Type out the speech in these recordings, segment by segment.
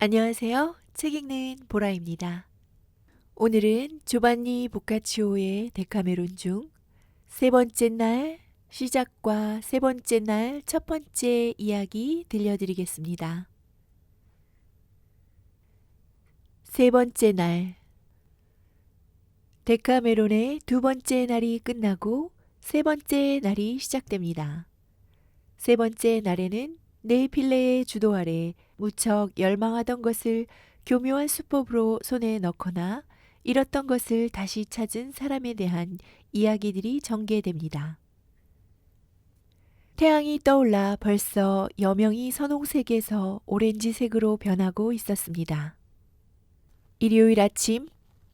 안녕하세요. 책 읽는 보라입니다. 오늘은 조반니 보카치오의 데카메론 중 세 번째 날 시작과 세 번째 날 첫 번째 이야기 들려드리겠습니다. 세 번째 날 데카메론의 두 번째 날이 끝나고 세 번째 날이 시작됩니다. 세 번째 날에는 네필레의 주도 아래 무척 열망하던 것을 교묘한 수법으로 손에 넣거나 잃었던 것을 다시 찾은 사람에 대한 이야기들이 전개됩니다. 태양이 떠올라 벌써 여명이 선홍색에서 오렌지색으로 변하고 있었습니다. 일요일 아침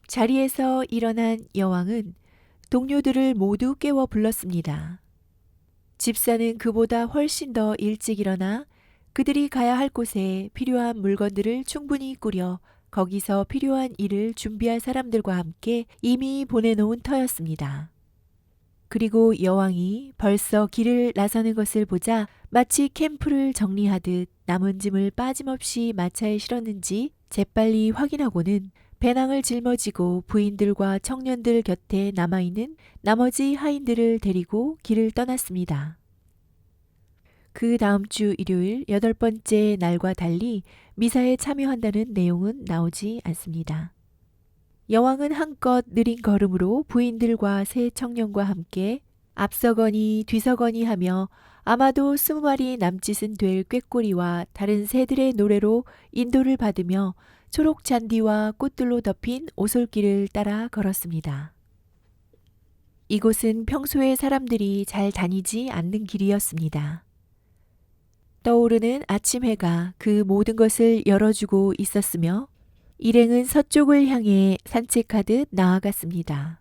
자리에서 일어난 여왕은 동료들을 모두 깨워 불렀습니다. 집사는 그보다 훨씬 더 일찍 일어나 그들이 가야 할 곳에 필요한 물건들을 충분히 꾸려 거기서 필요한 일을 준비할 사람들과 함께 이미 보내놓은 터였습니다. 그리고 여왕이 벌써 길을 나서는 것을 보자 마치 캠프를 정리하듯 남은 짐을 빠짐없이 마차에 실었는지 재빨리 확인하고는 배낭을 짊어지고 부인들과 청년들 곁에 남아있는 나머지 하인들을 데리고 길을 떠났습니다. 그 다음 주 일요일 8번째 날과 달리 미사에 참여한다는 내용은 나오지 않습니다. 여왕은 한껏 느린 걸음으로 부인들과 새 청년과 함께 앞서거니 뒤서거니 하며 아마도 20마리 남짓은 될 꾀꼬리와 다른 새들의 노래로 인도를 받으며 초록 잔디와 꽃들로 덮인 오솔길을 따라 걸었습니다. 이곳은 평소에 사람들이 잘 다니지 않는 길이었습니다. 떠오르는 아침 해가 그 모든 것을 열어주고 있었으며 일행은 서쪽을 향해 산책하듯 나아갔습니다.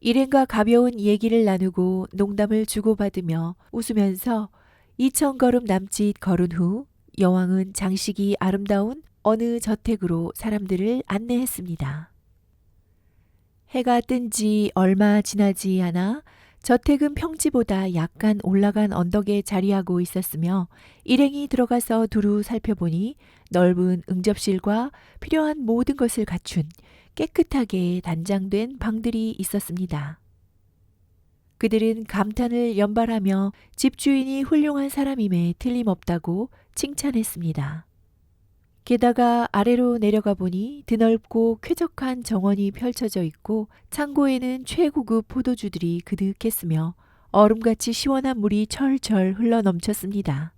일행과 가벼운 얘기를 나누고 농담을 주고받으며 웃으면서 2000걸음 남짓 걸은 후 여왕은 장식이 아름다운 어느 저택으로 사람들을 안내했습니다. 해가 뜬 지 얼마 지나지 않아 저택은 평지보다 약간 올라간 언덕에 자리하고 있었으며 일행이 들어가서 두루 살펴보니 넓은 응접실과 필요한 모든 것을 갖춘 깨끗하게 단장된 방들이 있었습니다. 그들은 감탄을 연발하며 집주인이 훌륭한 사람임에 틀림없다고 칭찬했습니다. 게다가 아래로 내려가 보니 드넓고 쾌적한 정원이 펼쳐져 있고 창고에는 최고급 포도주들이 그득했으며 얼음같이 시원한 물이 철철 흘러넘쳤습니다.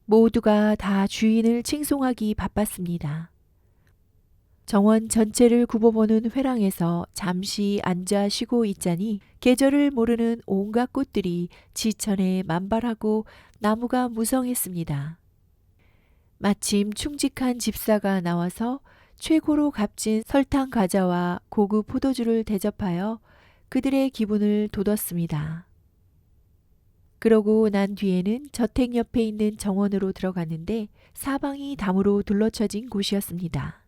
모두가 다 주인을 칭송하기 바빴습니다. 정원 전체를 굽어보는 회랑에서 잠시 앉아 쉬고 있자니 계절을 모르는 온갖 꽃들이 지천에 만발하고 나무가 무성했습니다. 마침 충직한 집사가 나와서 최고로 값진 설탕 과자와 고급 포도주를 대접하여 그들의 기분을 돋웠습니다. 그러고 난 뒤에는 저택 옆에 있는 정원으로 들어갔는데 사방이 담으로 둘러쳐진 곳이었습니다.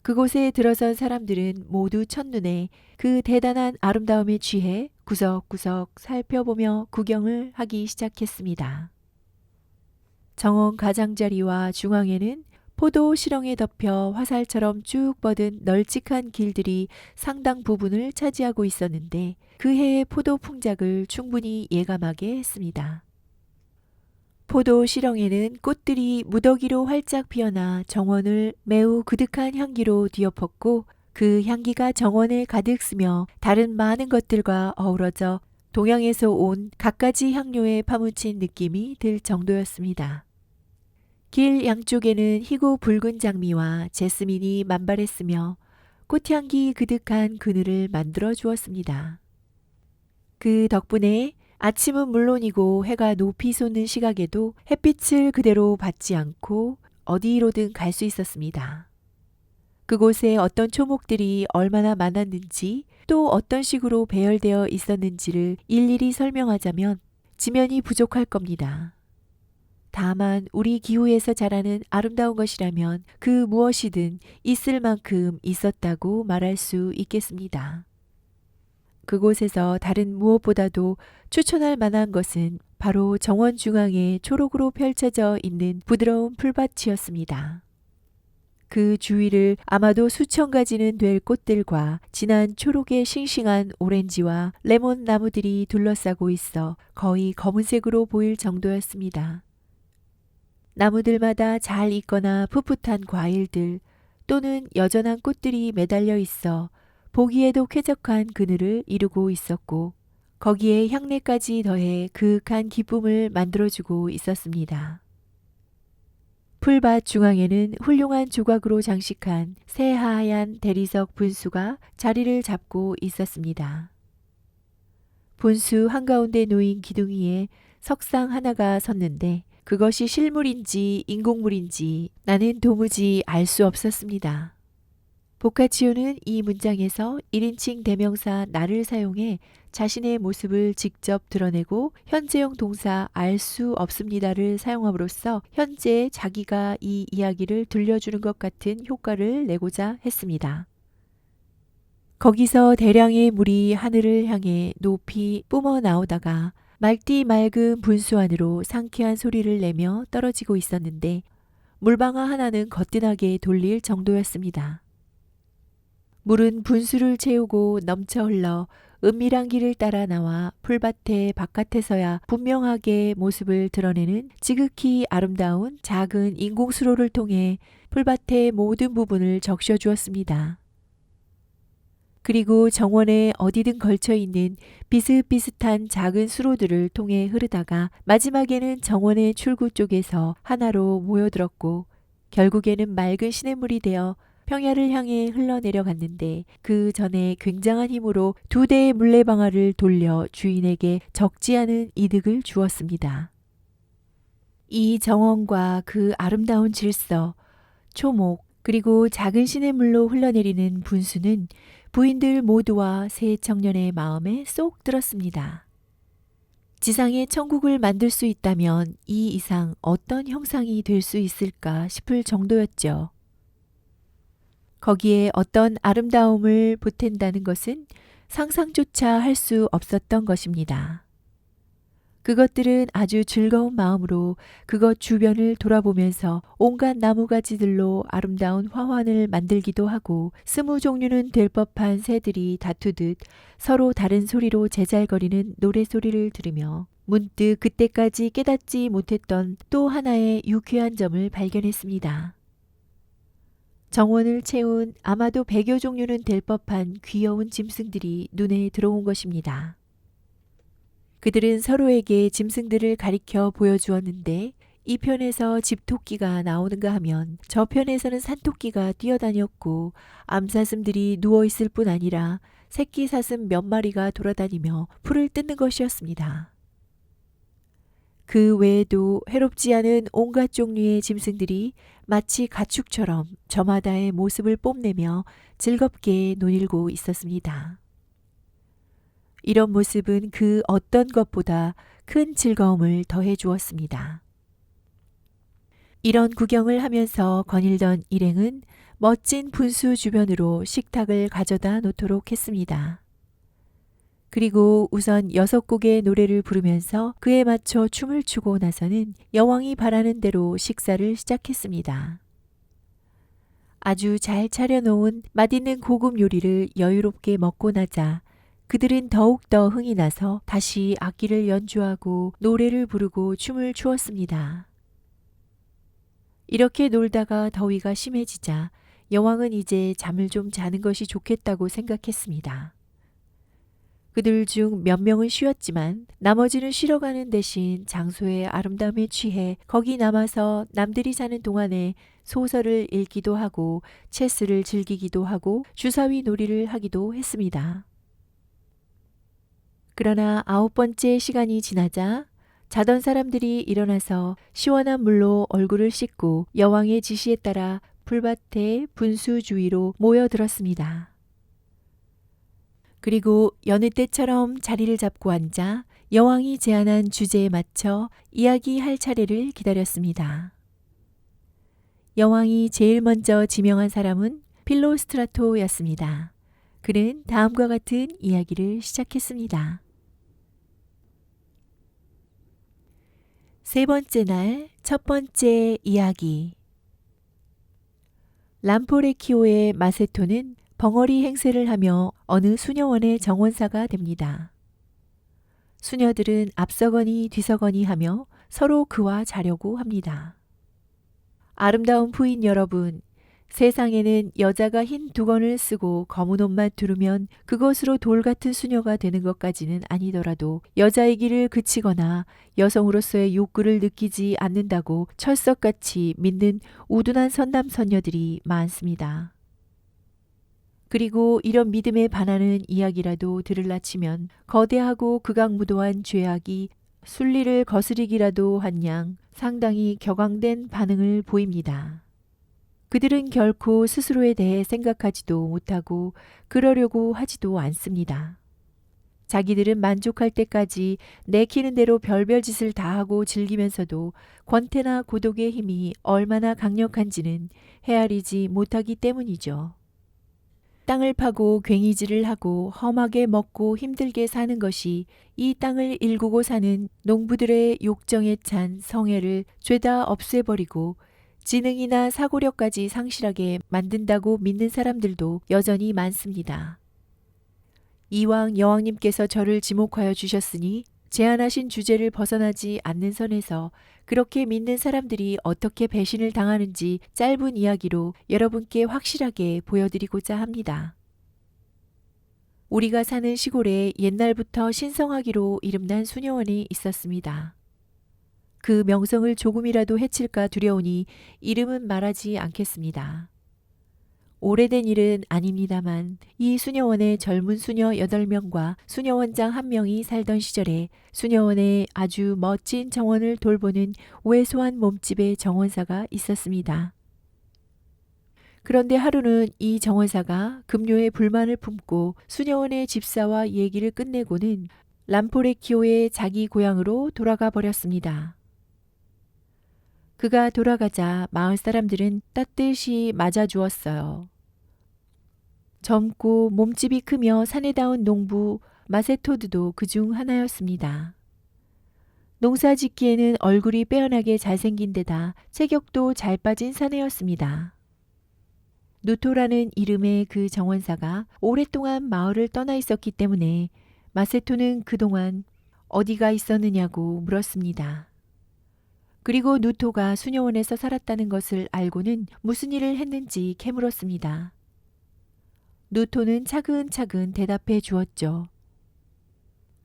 그곳에 들어선 사람들은 모두 첫눈에 그 대단한 아름다움에 취해 구석구석 살펴보며 구경을 하기 시작했습니다. 정원 가장자리와 중앙에는 포도 시렁에 덮여 화살처럼 쭉 뻗은 널찍한 길들이 상당 부분을 차지하고 있었는데 그 해의 포도 풍작을 충분히 예감하게 했습니다. 포도 시렁에는 꽃들이 무더기로 활짝 피어나 정원을 매우 그득한 향기로 뒤엎었고 그 향기가 정원에 가득 스며 다른 많은 것들과 어우러져 동양에서 온 갖가지 향료에 파묻힌 느낌이 들 정도였습니다. 길 양쪽에는 희고 붉은 장미와 제스민이 만발했으며 꽃향기 그득한 그늘을 만들어 주었습니다. 그 덕분에 아침은 물론이고 해가 높이 솟는 시각에도 햇빛을 그대로 받지 않고 어디로든 갈 수 있었습니다. 그곳에 어떤 초목들이 얼마나 많았는지 또 어떤 식으로 배열되어 있었는지를 일일이 설명하자면 지면이 부족할 겁니다. 다만 우리 기후에서 자라는 아름다운 것이라면 그 무엇이든 있을 만큼 있었다고 말할 수 있겠습니다. 그곳에서 다른 무엇보다도 추천할 만한 것은 바로 정원 중앙에 초록으로 펼쳐져 있는 부드러운 풀밭이었습니다. 그 주위를 아마도 수천 가지는 될 꽃들과 진한 초록의 싱싱한 오렌지와 레몬 나무들이 둘러싸고 있어 거의 검은색으로 보일 정도였습니다. 나무들마다 잘 익거나 풋풋한 과일들 또는 여전한 꽃들이 매달려 있어 보기에도 쾌적한 그늘을 이루고 있었고 거기에 향내까지 더해 그윽한 기쁨을 만들어주고 있었습니다. 풀밭 중앙에는 훌륭한 조각으로 장식한 새하얀 대리석 분수가 자리를 잡고 있었습니다. 분수 한가운데 놓인 기둥 위에 석상 하나가 섰는데 그것이 실물인지 인공물인지 나는 도무지 알 수 없었습니다. 보카치오는 이 문장에서 1인칭 대명사 나를 사용해 자신의 모습을 직접 드러내고 현재형 동사 알 수 없습니다를 사용함으로써 현재 자기가 이 이야기를 들려주는 것 같은 효과를 내고자 했습니다. 거기서 대량의 물이 하늘을 향해 높이 뿜어 나오다가 맑디 맑은 분수 안으로 상쾌한 소리를 내며 떨어지고 있었는데 물방아 하나는 거뜬하게 돌릴 정도였습니다. 물은 분수를 채우고 넘쳐 흘러 은밀한 길을 따라 나와 풀밭의 바깥에서야 분명하게 모습을 드러내는 지극히 아름다운 작은 인공수로를 통해 풀밭의 모든 부분을 적셔 주었습니다. 그리고 정원에 어디든 걸쳐 있는 비슷비슷한 작은 수로들을 통해 흐르다가 마지막에는 정원의 출구 쪽에서 하나로 모여들었고 결국에는 맑은 시냇물이 되어 평야를 향해 흘러내려갔는데 그 전에 굉장한 힘으로 2대의 물레방아를 돌려 주인에게 적지 않은 이득을 주었습니다. 이 정원과 그 아름다운 질서, 초목, 그리고 작은 시냇물로 흘러내리는 분수는 부인들 모두와 새 청년의 마음에 쏙 들었습니다. 지상에 천국을 만들 수 있다면 이 이상 어떤 형상이 될 수 있을까 싶을 정도였죠. 거기에 어떤 아름다움을 보탠다는 것은 상상조차 할 수 없었던 것입니다. 그것들은 아주 즐거운 마음으로 그것 주변을 돌아보면서 온갖 나무가지들로 아름다운 화환을 만들기도 하고 20종류는 될 법한 새들이 다투듯 서로 다른 소리로 제잘거리는 노래소리를 들으며 문득 그때까지 깨닫지 못했던 또 하나의 유쾌한 점을 발견했습니다. 정원을 채운 아마도 100여 종류는 될 법한 귀여운 짐승들이 눈에 들어온 것입니다. 그들은 서로에게 짐승들을 가리켜 보여주었는데 이 편에서 집토끼가 나오는가 하면 저 편에서는 산토끼가 뛰어다녔고 암사슴들이 누워있을 뿐 아니라 새끼 사슴 몇 마리가 돌아다니며 풀을 뜯는 것이었습니다. 그 외에도 해롭지 않은 온갖 종류의 짐승들이 마치 가축처럼 저마다의 모습을 뽐내며 즐겁게 논일고 있었습니다. 이런 모습은 그 어떤 것보다 큰 즐거움을 더해 주었습니다. 이런 구경을 하면서 거닐던 일행은 멋진 분수 주변으로 식탁을 가져다 놓도록 했습니다. 그리고 우선 6곡의 노래를 부르면서 그에 맞춰 춤을 추고 나서는 여왕이 바라는 대로 식사를 시작했습니다. 아주 잘 차려놓은 맛있는 고급 요리를 여유롭게 먹고 나자 그들은 더욱더 흥이 나서 다시 악기를 연주하고 노래를 부르고 춤을 추었습니다. 이렇게 놀다가 더위가 심해지자 여왕은 이제 잠을 좀 자는 것이 좋겠다고 생각했습니다. 그들 중 몇 명은 쉬었지만 나머지는 쉬러 가는 대신 장소의 아름다움에 취해 거기 남아서 남들이 자는 동안에 소설을 읽기도 하고 체스를 즐기기도 하고 주사위 놀이를 하기도 했습니다. 그러나 9번째 시간이 지나자 자던 사람들이 일어나서 시원한 물로 얼굴을 씻고 여왕의 지시에 따라 풀밭의 분수 주위로 모여들었습니다. 그리고 여느 때처럼 자리를 잡고 앉아 여왕이 제안한 주제에 맞춰 이야기할 차례를 기다렸습니다. 여왕이 제일 먼저 지명한 사람은 필로스트라토였습니다. 그는 다음과 같은 이야기를 시작했습니다. 세 번째 날 첫 번째 이야기. 람포레키오의 마세토는 벙어리 행세를 하며 어느 수녀원의 정원사가 됩니다. 수녀들은 앞서거니 뒤서거니 하며 서로 그와 자려고 합니다. 아름다운 부인 여러분, 세상에는 여자가 흰 두건을 쓰고 검은 옷만 두르면 그것으로 돌 같은 수녀가 되는 것까지는 아니더라도 여자의 길을 그치거나 여성으로서의 욕구를 느끼지 않는다고 철석같이 믿는 우둔한 선남 선녀들이 많습니다. 그리고 이런 믿음에 반하는 이야기라도 들을라 치면 거대하고 극악무도한 죄악이 순리를 거스리기라도 한 양 상당히 격앙된 반응을 보입니다. 그들은 결코 스스로에 대해 생각하지도 못하고 그러려고 하지도 않습니다. 자기들은 만족할 때까지 내키는 대로 별별 짓을 다 하고 즐기면서도 권태나 고독의 힘이 얼마나 강력한지는 헤아리지 못하기 때문이죠. 땅을 파고 괭이질을 하고 험하게 먹고 힘들게 사는 것이 이 땅을 일구고 사는 농부들의 욕정에 찬 성애를 죄다 없애버리고 지능이나 사고력까지 상실하게 만든다고 믿는 사람들도 여전히 많습니다. 이왕 여왕님께서 저를 지목하여 주셨으니 제안하신 주제를 벗어나지 않는 선에서 그렇게 믿는 사람들이 어떻게 배신을 당하는지 짧은 이야기로 여러분께 확실하게 보여드리고자 합니다. 우리가 사는 시골에 옛날부터 신성하기로 이름난 수녀원이 있었습니다. 그 명성을 조금이라도 해칠까 두려우니 이름은 말하지 않겠습니다. 오래된 일은 아닙니다만 이 수녀원에 젊은 수녀 8명과 수녀원장 1명이 살던 시절에 수녀원에 아주 멋진 정원을 돌보는 왜소한 몸집의 정원사가 있었습니다. 그런데 하루는 이 정원사가 급료에 불만을 품고 수녀원의 집사와 얘기를 끝내고는 람포레키오의 자기 고향으로 돌아가 버렸습니다. 그가 돌아가자 마을 사람들은 따뜻이 맞아주었어요. 젊고 몸집이 크며 사내다운 농부 마세토드도 그중 하나였습니다. 농사 짓기에는 얼굴이 빼어나게 잘생긴 데다 체격도 잘 빠진 사내였습니다. 누토라는 이름의 그 정원사가 오랫동안 마을을 떠나 있었기 때문에 마세토는 그동안 어디가 있었느냐고 물었습니다. 그리고 누토가 수녀원에서 살았다는 것을 알고는 무슨 일을 했는지 캐물었습니다. 누토는 차근차근 대답해 주었죠.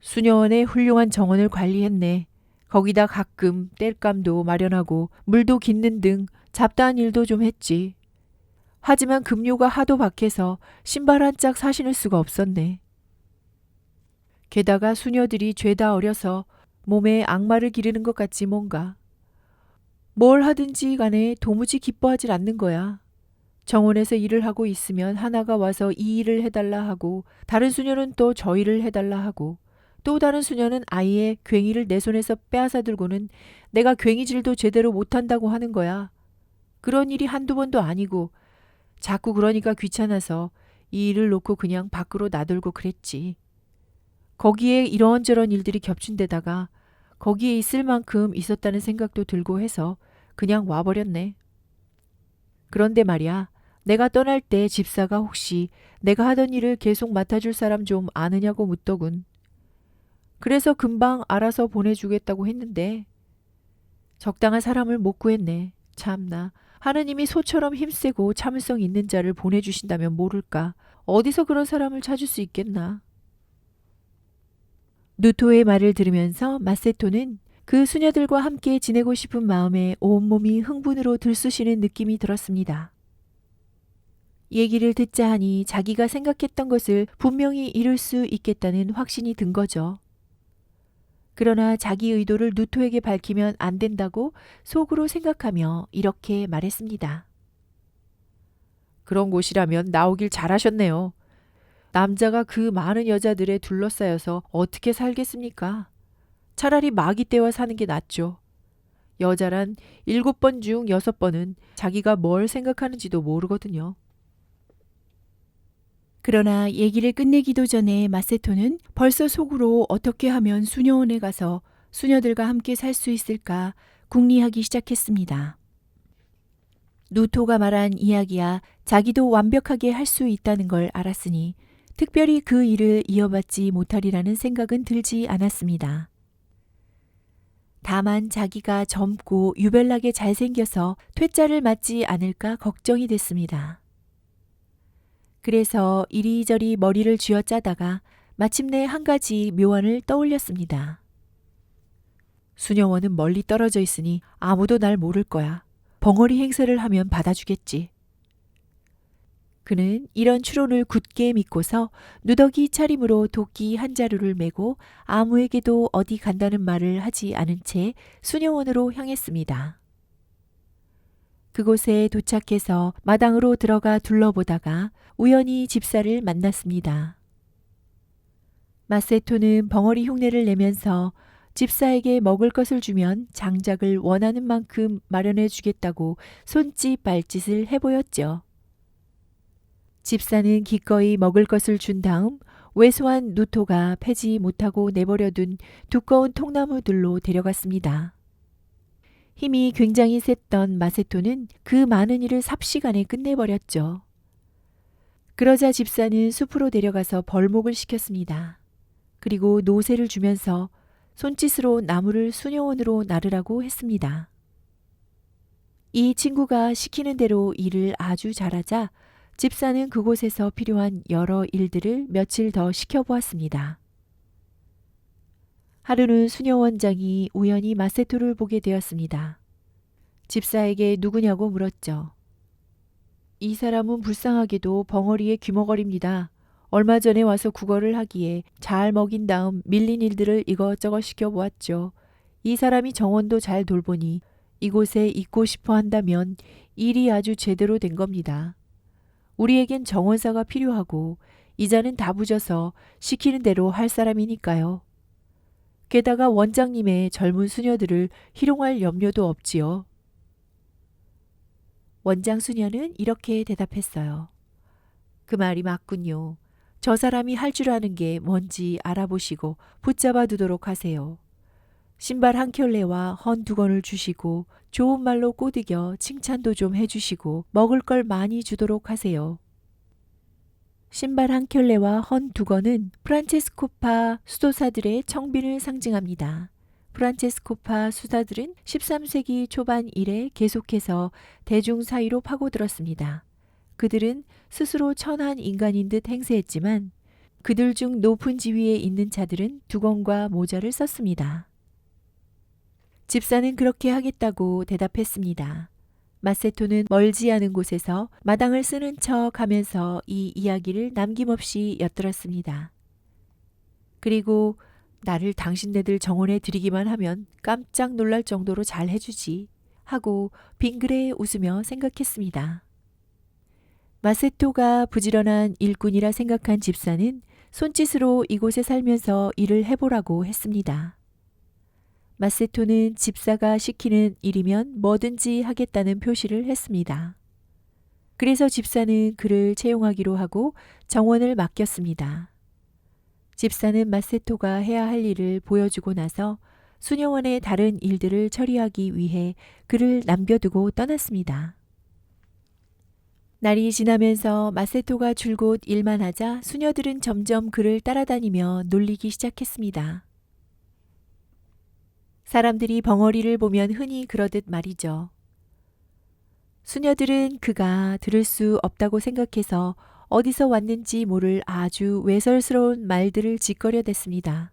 수녀원의 훌륭한 정원을 관리했네. 거기다 가끔 땔감도 마련하고 물도 깃는 등 잡다한 일도 좀 했지. 하지만 급료가 하도 박해서 신발 한 짝 사신을 수가 없었네. 게다가 수녀들이 죄다 어려서 몸에 악마를 기르는 것 같지 뭔가. 뭘 하든지 간에 도무지 기뻐하질 않는 거야. 정원에서 일을 하고 있으면 하나가 와서 이 일을 해달라 하고 다른 수녀는 또 저 일을 해달라 하고 또 다른 수녀는 아예 괭이를 내 손에서 빼앗아 들고는 내가 괭이질도 제대로 못한다고 하는 거야. 그런 일이 한두 번도 아니고 자꾸 그러니까 귀찮아서 이 일을 놓고 그냥 밖으로 나돌고 그랬지. 거기에 이런저런 일들이 겹친 데다가 거기에 있을 만큼 있었다는 생각도 들고 해서 그냥 와버렸네. 그런데 말이야, 내가 떠날 때 집사가 혹시 내가 하던 일을 계속 맡아줄 사람 좀 아느냐고 묻더군. 그래서 금방 알아서 보내주겠다고 했는데 적당한 사람을 못 구했네. 참나, 하느님이 소처럼 힘세고 참을성 있는 자를 보내주신다면 모를까. 어디서 그런 사람을 찾을 수 있겠나. 누토의 말을 들으면서 마세토는 그 수녀들과 함께 지내고 싶은 마음에 온몸이 흥분으로 들쑤시는 느낌이 들었습니다. 얘기를 듣자 하니 자기가 생각했던 것을 분명히 이룰 수 있겠다는 확신이 든 거죠. 그러나 자기 의도를 누토에게 밝히면 안 된다고 속으로 생각하며 이렇게 말했습니다. 그런 곳이라면 나오길 잘하셨네요. 남자가 그 많은 여자들에 둘러싸여서 어떻게 살겠습니까? 차라리 마귀 떼와 사는 게 낫죠. 여자란 7번 중 6번은 자기가 뭘 생각하는지도 모르거든요. 그러나 얘기를 끝내기도 전에 마세토는 벌써 속으로 어떻게 하면 수녀원에 가서 수녀들과 함께 살 수 있을까 궁리하기 시작했습니다. 누토가 말한 이야기야 자기도 완벽하게 할 수 있다는 걸 알았으니 특별히 그 일을 이어받지 못하리라는 생각은 들지 않았습니다. 다만 자기가 젊고 유별나게 잘생겨서 퇴짜를 맞지 않을까 걱정이 됐습니다. 그래서 이리저리 머리를 쥐어짜다가 마침내 한 가지 묘안을 떠올렸습니다. 수녀원은 멀리 떨어져 있으니 아무도 날 모를 거야. 벙어리 행세를 하면 받아주겠지. 그는 이런 추론을 굳게 믿고서 누더기 차림으로 도끼 한 자루를 메고 아무에게도 어디 간다는 말을 하지 않은 채 수녀원으로 향했습니다. 그곳에 도착해서 마당으로 들어가 둘러보다가 우연히 집사를 만났습니다. 마세토는 벙어리 흉내를 내면서 집사에게 먹을 것을 주면 장작을 원하는 만큼 마련해 주겠다고 손짓 발짓을 해보였죠. 집사는 기꺼이 먹을 것을 준 다음 왜소한 누토가 패지 못하고 내버려둔 두꺼운 통나무들로 데려갔습니다. 힘이 굉장히 셌던 마세토는 그 많은 일을 삽시간에 끝내버렸죠. 그러자 집사는 숲으로 데려가서 벌목을 시켰습니다. 그리고 노새를 주면서 손짓으로 나무를 수녀원으로 나르라고 했습니다. 이 친구가 시키는 대로 일을 아주 잘하자 집사는 그곳에서 필요한 여러 일들을 며칠 더 시켜보았습니다. 하루는 수녀원장이 우연히 마세토를 보게 되었습니다. 집사에게 누구냐고 물었죠. 이 사람은 불쌍하게도 벙어리의 귀머거리입니다. 얼마 전에 와서 구걸을 하기에 잘 먹인 다음 밀린 일들을 이것저것 시켜보았죠. 이 사람이 정원도 잘 돌보니 이곳에 있고 싶어 한다면 일이 아주 제대로 된 겁니다. 우리에겐 정원사가 필요하고 이자는 다 부져서 시키는 대로 할 사람이니까요. 게다가 원장님의 젊은 수녀들을 희롱할 염려도 없지요. 원장 수녀는 이렇게 대답했어요. 그 말이 맞군요. 저 사람이 할 줄 아는 게 뭔지 알아보시고 붙잡아 두도록 하세요. 신발 한 켤레와 헌 2권을 주시고 좋은 말로 꼬드겨 칭찬도 좀 해주시고 먹을 걸 많이 주도록 하세요. 신발 한 켤레와 헌 2권은 프란체스코파 수도사들의 청빈을 상징합니다. 프란체스코파 수사들은 13세기 초반 이래 계속해서 대중 사이로 파고들었습니다. 그들은 스스로 천한 인간인 듯 행세했지만 그들 중 높은 지위에 있는 자들은 두건과 모자를 썼습니다. 집사는 그렇게 하겠다고 대답했습니다. 마세토는 멀지 않은 곳에서 마당을 쓰는 척 하면서 이 이야기를 남김없이 엿들었습니다. 그리고 나를 당신네들 정원에 들이기만 하면 깜짝 놀랄 정도로 잘 해주지 하고 빙그레 웃으며 생각했습니다. 마세토가 부지런한 일꾼이라 생각한 집사는 손짓으로 이곳에 살면서 일을 해보라고 했습니다. 마세토는 집사가 시키는 일이면 뭐든지 하겠다는 표시를 했습니다. 그래서 집사는 그를 채용하기로 하고 정원을 맡겼습니다. 집사는 마세토가 해야 할 일을 보여주고 나서 수녀원의 다른 일들을 처리하기 위해 그를 남겨두고 떠났습니다. 날이 지나면서 마세토가 줄곧 일만 하자 수녀들은 점점 그를 따라다니며 놀리기 시작했습니다. 사람들이 벙어리를 보면 흔히 그러듯 말이죠. 수녀들은 그가 들을 수 없다고 생각해서 어디서 왔는지 모를 아주 외설스러운 말들을 짓거려댔습니다.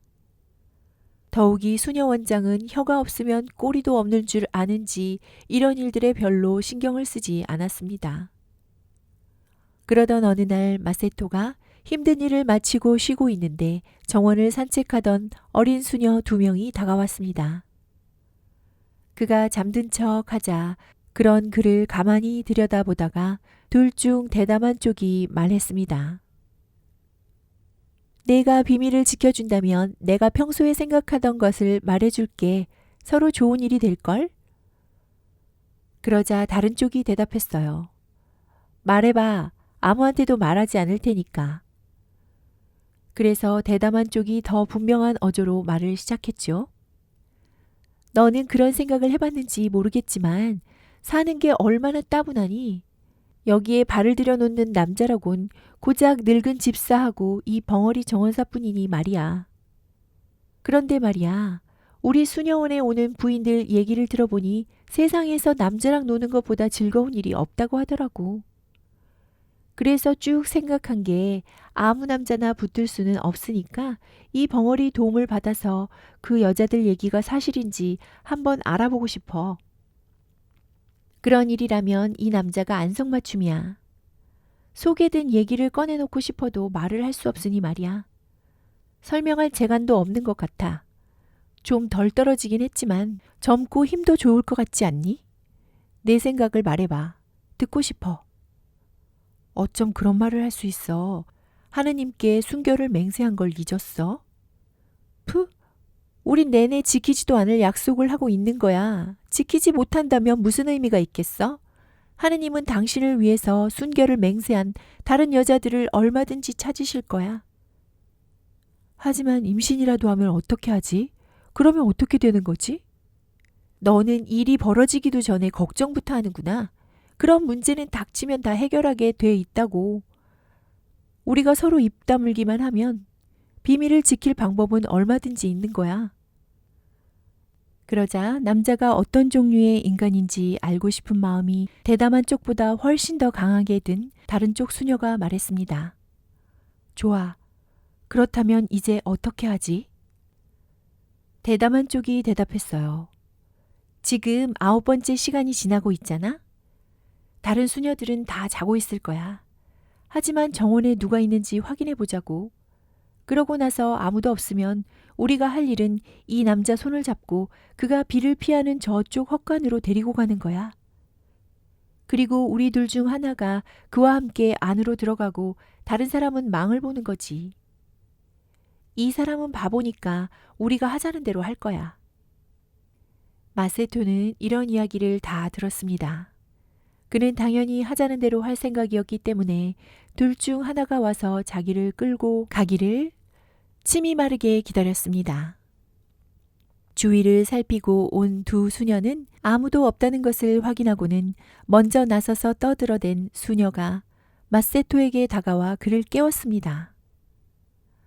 더욱이 수녀 원장은 혀가 없으면 꼬리도 없는 줄 아는지 이런 일들에 별로 신경을 쓰지 않았습니다. 그러던 어느 날 마세토가 힘든 일을 마치고 쉬고 있는데 정원을 산책하던 어린 수녀 2명이 다가왔습니다. 그가 잠든 척 하자 그런 그를 가만히 들여다보다가 둘 중 대담한 쪽이 말했습니다. 내가 비밀을 지켜준다면 내가 평소에 생각하던 것을 말해줄게. 서로 좋은 일이 될걸? 그러자 다른 쪽이 대답했어요. 말해봐. 아무한테도 말하지 않을 테니까. 그래서 대담한 쪽이 더 분명한 어조로 말을 시작했죠. 너는 그런 생각을 해봤는지 모르겠지만 사는 게 얼마나 따분하니? 여기에 발을 들여놓는 남자라곤 고작 늙은 집사하고 이 벙어리 정원사뿐이니 말이야. 그런데 말이야, 우리 수녀원에 오는 부인들 얘기를 들어보니 세상에서 남자랑 노는 것보다 즐거운 일이 없다고 하더라고. 그래서 쭉 생각한 게 아무 남자나 붙을 수는 없으니까 이 벙어리 도움을 받아서 그 여자들 얘기가 사실인지 한번 알아보고 싶어. 그런 일이라면 이 남자가 안성맞춤이야. 소개된 얘기를 꺼내놓고 싶어도 말을 할 수 없으니 말이야. 설명할 재간도 없는 것 같아. 좀 덜 떨어지긴 했지만 젊고 힘도 좋을 것 같지 않니? 내 생각을 말해봐. 듣고 싶어. 어쩜 그런 말을 할 수 있어. 하느님께 순결을 맹세한 걸 잊었어? 푸, 우린 내내 지키지도 않을 약속을 하고 있는 거야. 지키지 못한다면 무슨 의미가 있겠어? 하느님은 당신을 위해서 순결을 맹세한 다른 여자들을 얼마든지 찾으실 거야. 하지만 임신이라도 하면 어떻게 하지? 그러면 어떻게 되는 거지? 너는 일이 벌어지기도 전에 걱정부터 하는구나. 그런 문제는 닥치면 다 해결하게 돼 있다고. 우리가 서로 입 다물기만 하면 비밀을 지킬 방법은 얼마든지 있는 거야. 그러자 남자가 어떤 종류의 인간인지 알고 싶은 마음이 대담한 쪽보다 훨씬 더 강하게 든 다른 쪽 수녀가 말했습니다. 좋아. 그렇다면 이제 어떻게 하지? 대담한 쪽이 대답했어요. 지금 9번째 시간이 지나고 있잖아? 다른 수녀들은 다 자고 있을 거야. 하지만 정원에 누가 있는지 확인해 보자고. 그러고 나서 아무도 없으면 우리가 할 일은 이 남자 손을 잡고 그가 비를 피하는 저쪽 헛간으로 데리고 가는 거야. 그리고 우리 둘 중 하나가 그와 함께 안으로 들어가고 다른 사람은 망을 보는 거지. 이 사람은 바보니까 우리가 하자는 대로 할 거야. 마세토는 이런 이야기를 다 들었습니다. 그는 당연히 하자는 대로 할 생각이었기 때문에 둘 중 하나가 와서 자기를 끌고 가기를 침이 마르게 기다렸습니다. 주위를 살피고 온 두 수녀는 아무도 없다는 것을 확인하고는 먼저 나서서 떠들어댄 수녀가 마세토에게 다가와 그를 깨웠습니다.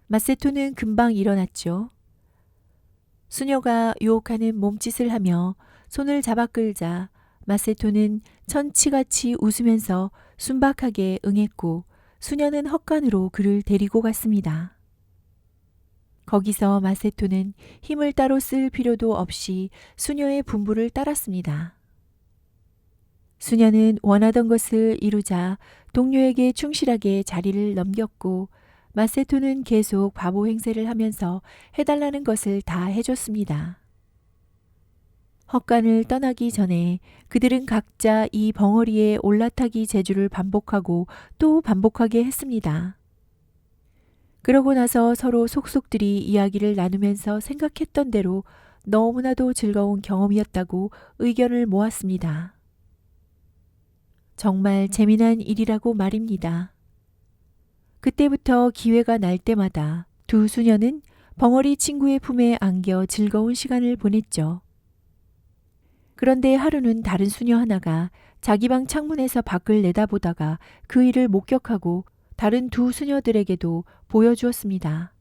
마세토는 금방 일어났죠. 수녀가 유혹하는 몸짓을 하며 손을 잡아 끌자 마세토는 천치같이 웃으면서 순박하게 응했고 수녀는 헛간으로 그를 데리고 갔습니다. 거기서 마세토는 힘을 따로 쓸 필요도 없이 수녀의 분부를 따랐습니다. 수녀는 원하던 것을 이루자 동료에게 충실하게 자리를 넘겼고 마세토는 계속 바보 행세를 하면서 해달라는 것을 다 해줬습니다. 헛간을 떠나기 전에 그들은 각자 이 벙어리에 올라타기 제주를 반복하고 또 반복하게 했습니다. 그러고 나서 서로 속속들이 이야기를 나누면서 생각했던 대로 너무나도 즐거운 경험이었다고 의견을 모았습니다. 정말 재미난 일이라고 말입니다. 그때부터 기회가 날 때마다 두 수녀는 벙어리 친구의 품에 안겨 즐거운 시간을 보냈죠. 그런데 하루는 다른 수녀 하나가 자기 방 창문에서 밖을 내다보다가 그 일을 목격하고 다른 두 수녀들에게도 보여주었습니다.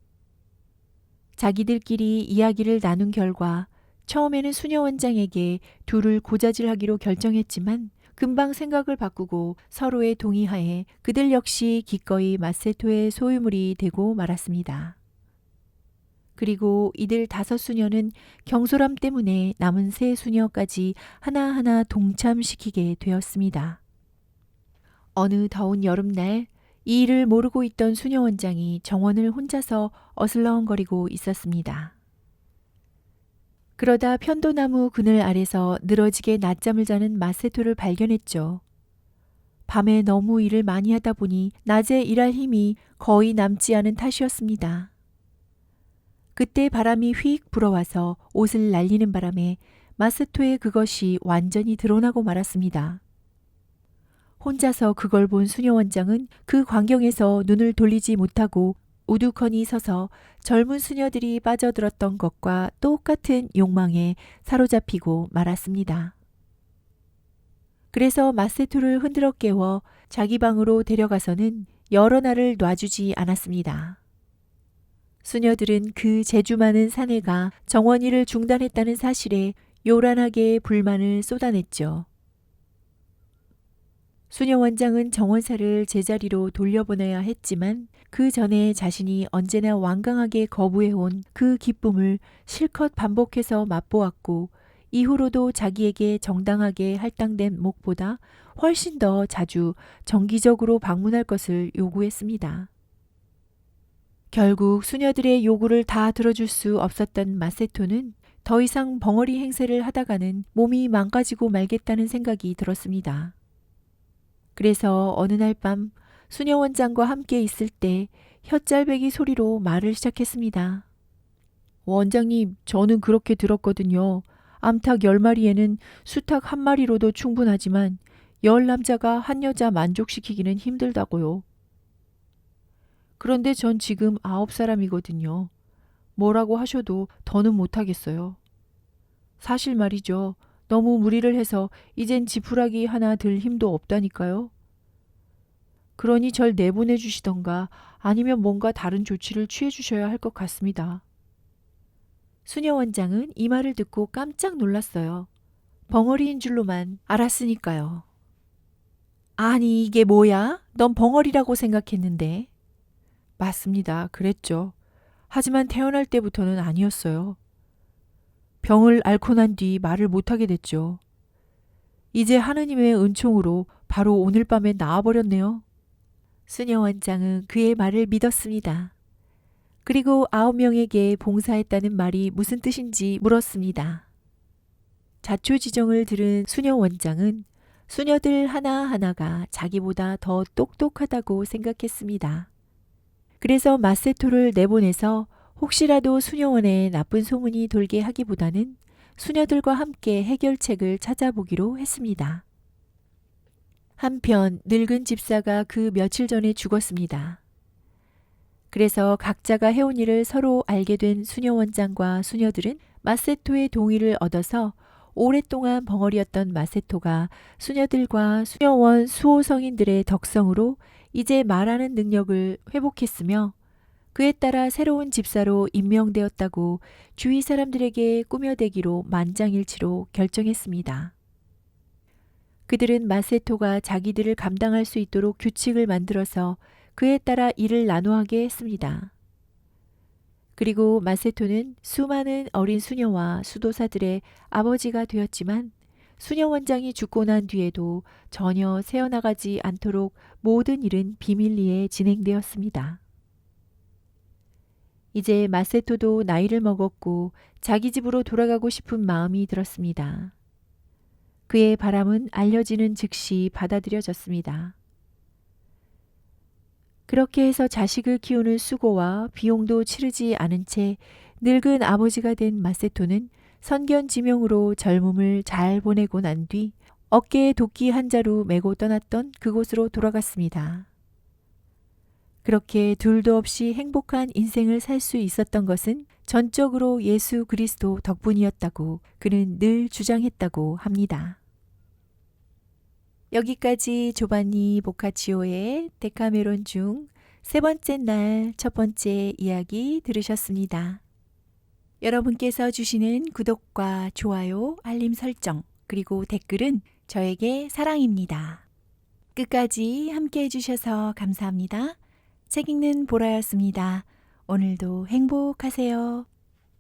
자기들끼리 이야기를 나눈 결과 처음에는 수녀 원장에게 둘을 고자질하기로 결정했지만 금방 생각을 바꾸고 서로의 동의하에 그들 역시 기꺼이 마세토의 소유물이 되고 말았습니다. 그리고 이들 5수녀는 경솔함 때문에 남은 3수녀까지 하나하나 동참시키게 되었습니다. 어느 더운 여름날 이 일을 모르고 있던 수녀 원장이 정원을 혼자서 어슬렁거리고 있었습니다. 그러다 편도나무 그늘 아래서 늘어지게 낮잠을 자는 마세토를 발견했죠. 밤에 너무 일을 많이 하다 보니 낮에 일할 힘이 거의 남지 않은 탓이었습니다. 그때 바람이 휙 불어와서 옷을 날리는 바람에 마세토의 그것이 완전히 드러나고 말았습니다. 혼자서 그걸 본 수녀 원장은 그 광경에서 눈을 돌리지 못하고 우두커니 서서 젊은 수녀들이 빠져들었던 것과 똑같은 욕망에 사로잡히고 말았습니다. 그래서 마세토를 흔들어 깨워 자기 방으로 데려가서는 여러 날을 놔주지 않았습니다. 수녀들은 그 재주 많은 사내가 정원일을 중단했다는 사실에 요란하게 불만을 쏟아냈죠. 수녀 원장은 정원사를 제자리로 돌려보내야 했지만 그 전에 자신이 언제나 완강하게 거부해온 그 기쁨을 실컷 반복해서 맛보았고 이후로도 자기에게 정당하게 할당된 목보다 훨씬 더 자주 정기적으로 방문할 것을 요구했습니다. 결국 수녀들의 요구를 다 들어줄 수 없었던 마세토는 더 이상 벙어리 행세를 하다가는 몸이 망가지고 말겠다는 생각이 들었습니다. 그래서 어느 날 밤 수녀 원장과 함께 있을 때 혓짤배기 소리로 말을 시작했습니다. 원장님, 저는 그렇게 들었거든요. 암탉 10마리에는 수탉 1마리로도 충분하지만 10남자가 한 여자 만족시키기는 힘들다고요. 그런데 전 지금 9사람이거든요. 뭐라고 하셔도 더는 못하겠어요. 사실 말이죠. 너무 무리를 해서 이젠 지푸라기 하나 들 힘도 없다니까요. 그러니 절 내보내 주시던가 아니면 뭔가 다른 조치를 취해 주셔야 할 것 같습니다. 수녀 원장은 이 말을 듣고 깜짝 놀랐어요. 벙어리인 줄로만 알았으니까요. 아니 이게 뭐야? 넌 벙어리라고 생각했는데. 맞습니다. 그랬죠. 하지만 태어날 때부터는 아니었어요. 병을 앓고 난 뒤 말을 못하게 됐죠. 이제 하느님의 은총으로 바로 오늘 밤에 나아버렸네요. 수녀 원장은 그의 말을 믿었습니다. 그리고 9명에게 봉사했다는 말이 무슨 뜻인지 물었습니다. 자초지종을 들은 수녀 원장은 수녀들 하나하나가 자기보다 더 똑똑하다고 생각했습니다. 그래서 마세토를 내보내서 혹시라도 수녀원에 나쁜 소문이 돌게 하기보다는 수녀들과 함께 해결책을 찾아보기로 했습니다. 한편 늙은 집사가 그 며칠 전에 죽었습니다. 그래서 각자가 해온 일을 서로 알게 된 수녀 원장과 수녀들은 마세토의 동의를 얻어서 오랫동안 벙어리였던 마세토가 수녀들과 수녀원 수호 성인들의 덕성으로 이제 말하는 능력을 회복했으며 그에 따라 새로운 집사로 임명되었다고 주위 사람들에게 꾸며대기로 만장일치로 결정했습니다. 그들은 마세토가 자기들을 감당할 수 있도록 규칙을 만들어서 그에 따라 일을 나누하게 했습니다. 그리고 마세토는 수많은 어린 수녀와 수도사들의 아버지가 되었지만 수녀 원장이 죽고 난 뒤에도 전혀 새어나가지 않도록 모든 일은 비밀리에 진행되었습니다. 이제 마세토도 나이를 먹었고 자기 집으로 돌아가고 싶은 마음이 들었습니다. 그의 바람은 알려지는 즉시 받아들여졌습니다. 그렇게 해서 자식을 키우는 수고와 비용도 치르지 않은 채 늙은 아버지가 된 마세토는 선견지명으로 젊음을 잘 보내고 난 뒤 어깨에 도끼 한 자루 메고 떠났던 그곳으로 돌아갔습니다. 그렇게 둘도 없이 행복한 인생을 살 수 있었던 것은 전적으로 예수 그리스도 덕분이었다고 그는 늘 주장했다고 합니다. 여기까지 조반니 보카치오의 데카메론 중 세 번째 날 첫 번째 이야기 들으셨습니다. 여러분께서 주시는 구독과 좋아요, 알림 설정, 그리고 댓글은 저에게 사랑입니다. 끝까지 함께 해주셔서 감사합니다. 책 읽는 보라였습니다. 오늘도 행복하세요.